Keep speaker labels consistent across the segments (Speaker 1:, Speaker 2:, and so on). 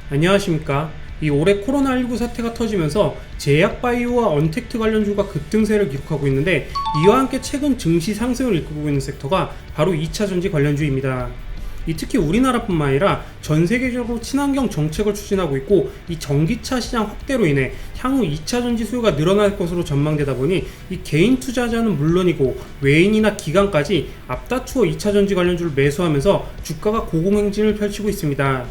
Speaker 1: 안녕하십니까. 이 올해 코로나19 사태가 터지면서 제약바이오와 언택트 관련주가 급등세를 기록하고 있는데, 이와 함께 최근 증시 상승을 이끌고 있는 섹터가 바로 2차전지 관련주입니다. 특히 우리나라뿐만 아니라 전 세계적으로 친환경 정책을 추진하고 있고, 이 전기차 시장 확대로 인해 향후 2차전지 수요가 늘어날 것으로 전망되다 보니 이 개인 투자자는 물론이고 외인이나 기관까지 앞다투어 2차전지 관련주를 매수하면서 주가가 고공행진을 펼치고 있습니다.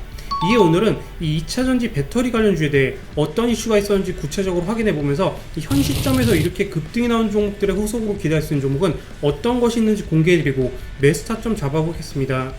Speaker 1: 이에 오늘은 이 2차전지 배터리 관련주에 대해 어떤 이슈가 있었는지 구체적으로 확인해보면서 현 시점에서 이렇게 급등이 나온 종목들의 후속으로 기대할 수 있는 종목은 어떤 것이 있는지 공개해드리고 매수 타점 잡아보겠습니다.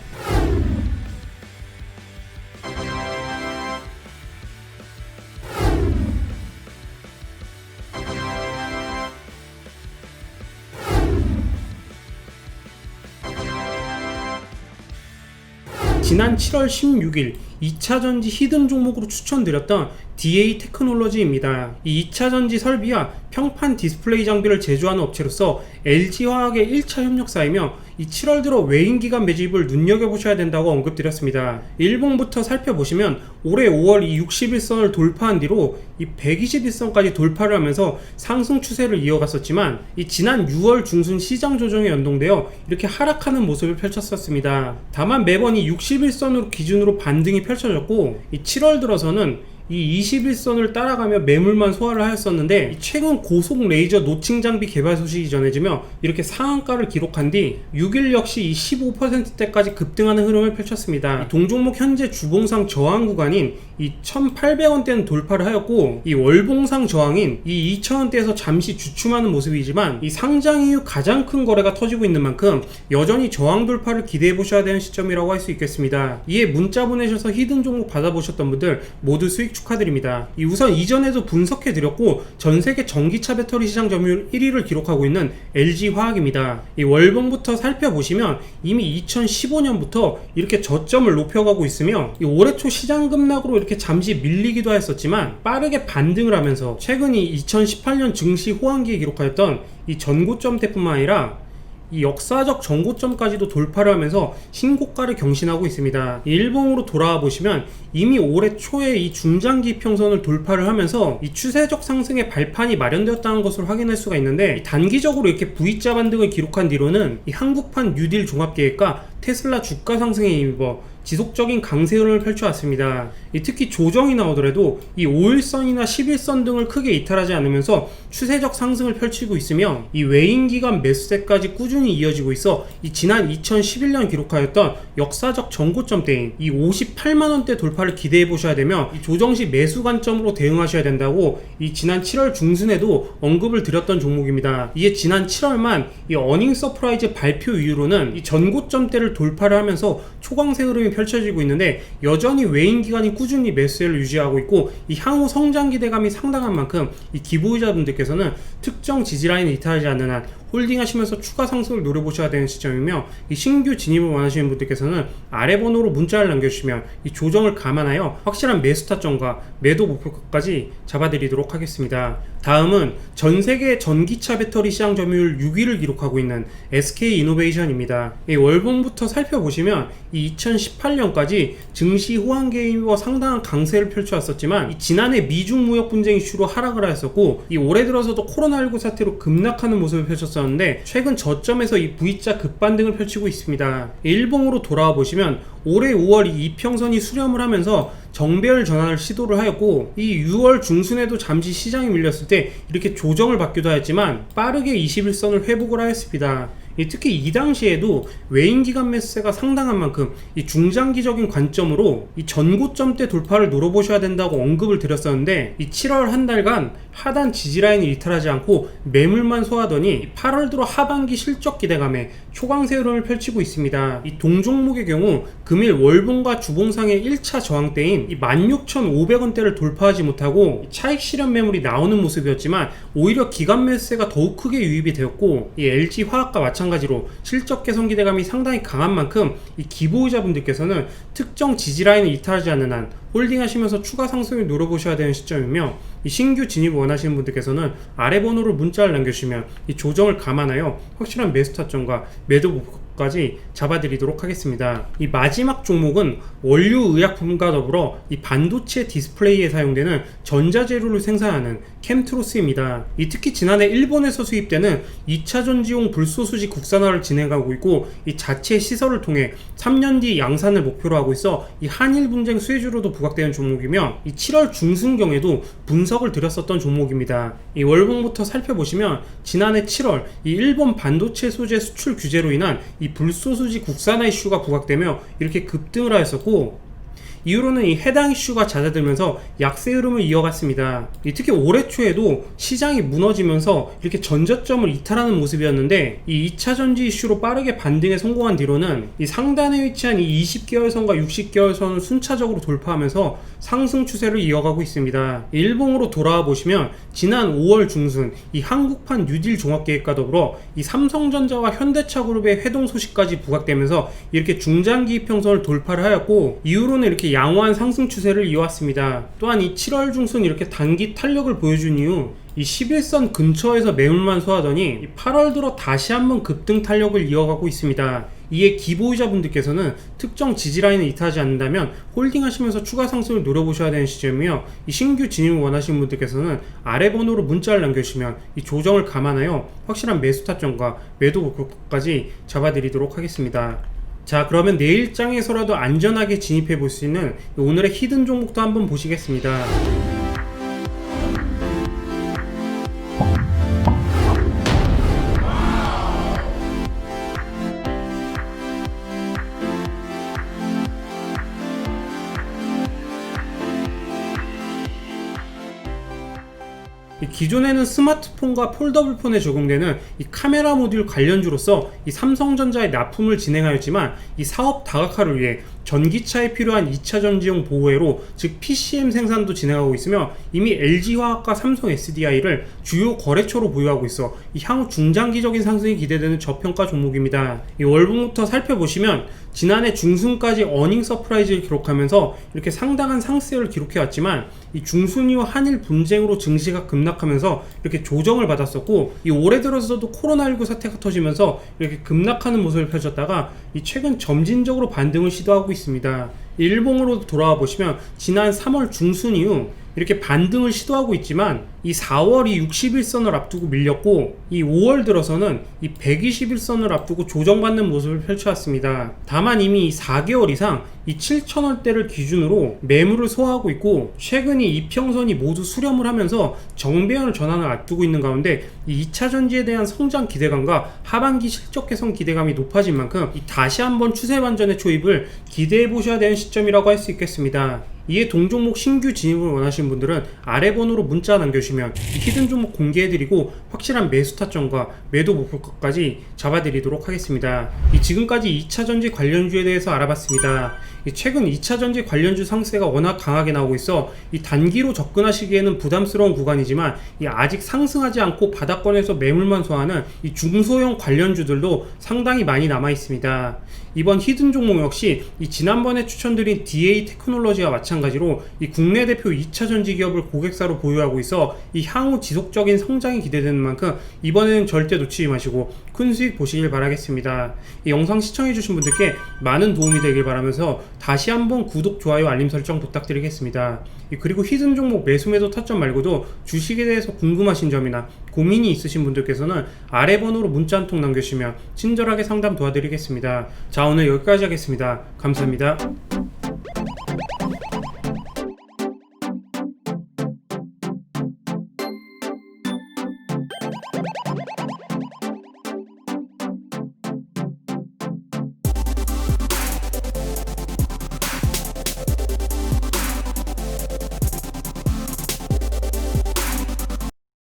Speaker 1: 지난 7월 16일 2차전지 히든 종목으로 추천드렸던 DA 테크놀로지입니다. 이 2차전지 설비와 평판 디스플레이 장비를 제조하는 업체로서 LG화학의 1차 협력사이며 이 7월 들어 외인기관 매집을 눈여겨보셔야 된다고 언급드렸습니다. 일봉부터 살펴보시면 올해 5월 이 61선을 돌파한 뒤로 이 121선까지 돌파를 하면서 상승 추세를 이어갔었지만, 이 지난 6월 중순 시장 조정에 연동되어 이렇게 하락하는 모습을 펼쳤었습니다. 다만 매번 이 61선으로 기준으로 반등이 펼쳐졌고, 이 7월 들어서는 이 21선을 따라가며 매물만 소화를 하였었는데, 최근 고속 레이저 노칭 장비 개발 소식이 전해지며 이렇게 상한가를 기록한 뒤 6일 역시 이 15%대까지 급등하는 흐름을 펼쳤습니다. 이 동종목 현재 주봉상 저항 구간인 이 1,800원대는 돌파를 하였고, 이 월봉상 저항인 이 2,000원대에서 잠시 주춤하는 모습이지만, 이 상장 이후 가장 큰 거래가 터지고 있는 만큼 여전히 저항 돌파를 기대해 보셔야 되는 시점이라고 할 수 있겠습니다. 이에 문자 보내셔서 히든 종목 받아보셨던 분들 모두 수익 축하드립니다. 우선 이전에도 분석해 드렸고 전세계 전기차 배터리 시장 점유율 1위를 기록하고 있는 LG화학입니다. 이 월봉부터 살펴보시면 이미 2015년부터 이렇게 저점을 높여가고 있으며, 이 올해 초 시장 급락으로 이렇게 잠시 밀리기도 했었지만 빠르게 반등을 하면서 최근이 2018년 증시 호황기에 기록하였던 이 전고점대뿐만 아니라 이 역사적 전고점까지도 돌파를 하면서 신고가를 경신하고 있습니다. 일봉으로 돌아와 보시면 이미 올해 초에 이 중장기 평선을 돌파를 하면서 이 추세적 상승의 발판이 마련되었다는 것을 확인할 수가 있는데, 단기적으로 이렇게 V자 반등을 기록한 뒤로는 이 한국판 뉴딜 종합계획과 테슬라 주가 상승에 힘입어 지속적인 강세 흐름을 펼쳐왔습니다. 특히 조정이 나오더라도 이 5일선이나 11선 등을 크게 이탈하지 않으면서 추세적 상승을 펼치고 있으며, 이 외인기관 매수세까지 꾸준히 이어지고 있어 이 지난 2011년 기록하였던 역사적 전고점대인 이 58만원대 돌파를 기대해 보셔야 되며, 이 조정시 매수 관점으로 대응하셔야 된다고 이 지난 7월 중순에도 언급을 드렸던 종목입니다. 이에 지난 7월만 이 어닝 서프라이즈 발표 이후로는 이 전고점대를 돌파를 하면서 초강세 흐름이 펼쳐지고 있는데, 여전히 외인기관이 꾸준히 매수세를 유지하고 있고, 이 향후 성장 기대감이 상당한 만큼 이 기보유자분들께서는 특정 지지라인을 이탈하지 않는 한 홀딩하시면서 추가 상승을 노려보셔야 되는 시점이며, 이 신규 진입을 원하시는 분들께서는 아래 번호로 문자를 남겨주시면 이 조정을 감안하여 확실한 매수 타점과 매도 목표가까지 잡아드리도록 하겠습니다. 다음은 전세계 전기차 배터리 시장 점유율 6위를 기록하고 있는 SK이노베이션입니다. 이 월봉부터 살펴보시면 이 2018년까지 증시 호황기에 힘입어 상당한 강세를 펼쳐왔었지만, 이 지난해 미중 무역 분쟁 이슈로 하락을 하였었고, 이 올해 들어서도 코로나19 사태로 급락하는 모습을 펼쳤었는데, 최근 저점에서 이 V자 급반등을 펼치고 있습니다. 일봉으로 돌아와 보시면 올해 5월 이 이평선이 수렴을 하면서 정배열 전환을 시도를 하였고, 이 6월 중순에도 잠시 시장이 밀렸을 때 이렇게 조정을 받기도 하였지만 빠르게 21선을 회복을 하였습니다. 특히 이 당시에도 외인기관 매수세가 상당한 만큼 이 중장기적인 관점으로 이 전고점대 돌파를 노려보셔야 된다고 언급을 드렸었는데, 이 7월 한 달간 하단 지지라인을 이탈하지 않고 매물만 소화하더니 8월 들어 하반기 실적 기대감에 초강세 흐름을 펼치고 있습니다. 이 동종목의 경우 금일 월봉과 주봉상의 1차 저항대인 이 16,500원대를 돌파하지 못하고 차익 실현 매물이 나오는 모습이었지만, 오히려 기관 매수세가 더욱 크게 유입이 되었고, 이 LG화학과 마찬가지로 실적 개선 기대감이 상당히 강한 만큼 이 기보유자분들께서는 특정 지지라인을 이탈하지 않는 한 홀딩하시면서 추가 상승을 노려보셔야 되는 시점이며, 이 신규 진입을 원하시는 분들께서는 아래 번호로 문자를 남겨주시면 이 조정을 감안하여 확실한 매수 타점과 매도 목표가까지 잡아드리도록 하겠습니다. 이 마지막 종목은 원료의약품과 더불어 이 반도체 디스플레이에 사용되는 전자재료를 생산하는 캠트로스입니다. 이 특히 지난해 일본에서 수입되는 2차 전지용 불소수지 국산화를 진행하고 있고, 이 자체 시설을 통해 3년 뒤 양산을 목표로 하고 있어 이 한일 분쟁 수혜주로도 부각되는 종목이며, 이 7월 중순경에도 분석을 드렸었던 종목입니다. 이 월봉부터 살펴보시면 지난해 7월 이 일본 반도체 소재 수출 규제로 인한 이 불소수지 국산화 이슈가 부각되며 이렇게 급등을 하였었고, 이후로는 이 해당 이슈가 잦아들면서 약세 흐름을 이어갔습니다. 특히 올해 초에도 시장이 무너지면서 이렇게 전저점을 이탈하는 모습이었는데, 이 2차 전지 이슈로 빠르게 반등에 성공한 뒤로는 이 상단에 위치한 이 20개월선과 60개월선을 순차적으로 돌파하면서 상승 추세를 이어가고 있습니다. 일봉으로 돌아와 보시면 지난 5월 중순 이 한국판 뉴딜 종합계획과 더불어 이 삼성전자와 현대차그룹의 회동 소식까지 부각되면서 이렇게 중장기 이평선을 돌파를 하였고, 이후로는 이렇게 양호한 상승 추세를 이어왔습니다. 또한 이 7월 중순 이렇게 단기 탄력을 보여준 이후 이 11선 근처에서 매물만 소화하더니 8월 들어 다시 한번 급등 탄력을 이어가고 있습니다. 이에 기보유자분들께서는 특정 지지라인을 이탈하지 않는다면 홀딩하시면서 추가 상승을 노려보셔야 되는 시점이며, 이 신규 진입을 원하시는 분들께서는 아래 번호로 문자를 남겨주시면 이 조정을 감안하여 확실한 매수 타점과 매도 목표까지 잡아드리도록 하겠습니다. 자, 그러면 내일장에서라도 안전하게 진입해 볼 수 있는 오늘의 히든 종목도 한번 보시겠습니다. 기존에는 스마트폰과 폴더블폰에 적용되는 이 카메라 모듈 관련주로서 이 삼성전자의 납품을 진행하였지만, 이 사업 다각화를 위해 전기차에 필요한 2차 전지용 보호회로 즉 PCM 생산도 진행하고 있으며, 이미 LG화학과 삼성 SDI를 주요 거래처로 보유하고 있어 이 향후 중장기적인 상승이 기대되는 저평가 종목입니다. 이 월봉부터 살펴보시면 지난해 중순까지 어닝 서프라이즈를 기록하면서 이렇게 상당한 상승을 기록해왔지만, 이 중순 이후 한일 분쟁으로 증시가 급락하면서 이렇게 조정을 받았었고, 이 올해 들어서도 코로나19 사태가 터지면서 이렇게 급락하는 모습을 펼쳤다가 이 최근 점진적으로 반등을 시도하고 있습니다. 일봉으로 돌아와 보시면 지난 3월 중순 이후 이렇게 반등을 시도하고 있지만, 이 4월이 61선을 앞두고 밀렸고, 이 5월 들어서는 이 121선을 앞두고 조정받는 모습을 펼쳐왔습니다. 다만 이미 4개월 이상 이 7,000원대를 기준으로 매물을 소화하고 있고, 최근 이 이평선이 모두 수렴을 하면서 정배열 전환을 앞두고 있는 가운데 이 2차 전지에 대한 성장 기대감과 하반기 실적 개선 기대감이 높아진 만큼 이 다시 한번 추세 반전의 초입을 기대해 보셔야 되는 시점이라고 할 수 있겠습니다. 이에 동종목 신규 진입을 원하시는 분들은 아래 번호로 문자 남겨주시면 히든 종목 공개해드리고 확실한 매수 타점과 매도 목표가까지 잡아드리도록 하겠습니다. 지금까지 2차전지 관련주에 대해서 알아봤습니다. 최근 2차전지 관련주 상세가 워낙 강하게 나오고 있어 이 단기로 접근하시기에는 부담스러운 구간이지만, 이 아직 상승하지 않고 바닥권에서 매물만 소화하는 이 중소형 관련주들도 상당히 많이 남아 있습니다. 이번 히든 종목 역시 이 지난번에 추천드린 DA 테크놀로지와 마찬가지로 이 국내 대표 2차 전지 기업을 고객사로 보유하고 있어 이 향후 지속적인 성장이 기대되는 만큼 이번에는 절대 놓치지 마시고 큰 수익 보시길 바라겠습니다. 이 영상 시청해주신 분들께 많은 도움이 되길 바라면서 다시 한번 구독, 좋아요, 알림 설정 부탁드리겠습니다. 그리고 히든 종목 매수 매도 타점 말고도 주식에 대해서 궁금하신 점이나 고민이 있으신 분들께서는 아래 번호로 문자 한 통 남겨주시면 친절하게 상담 도와드리겠습니다. 자, 오늘 여기까지 하겠습니다. 감사합니다.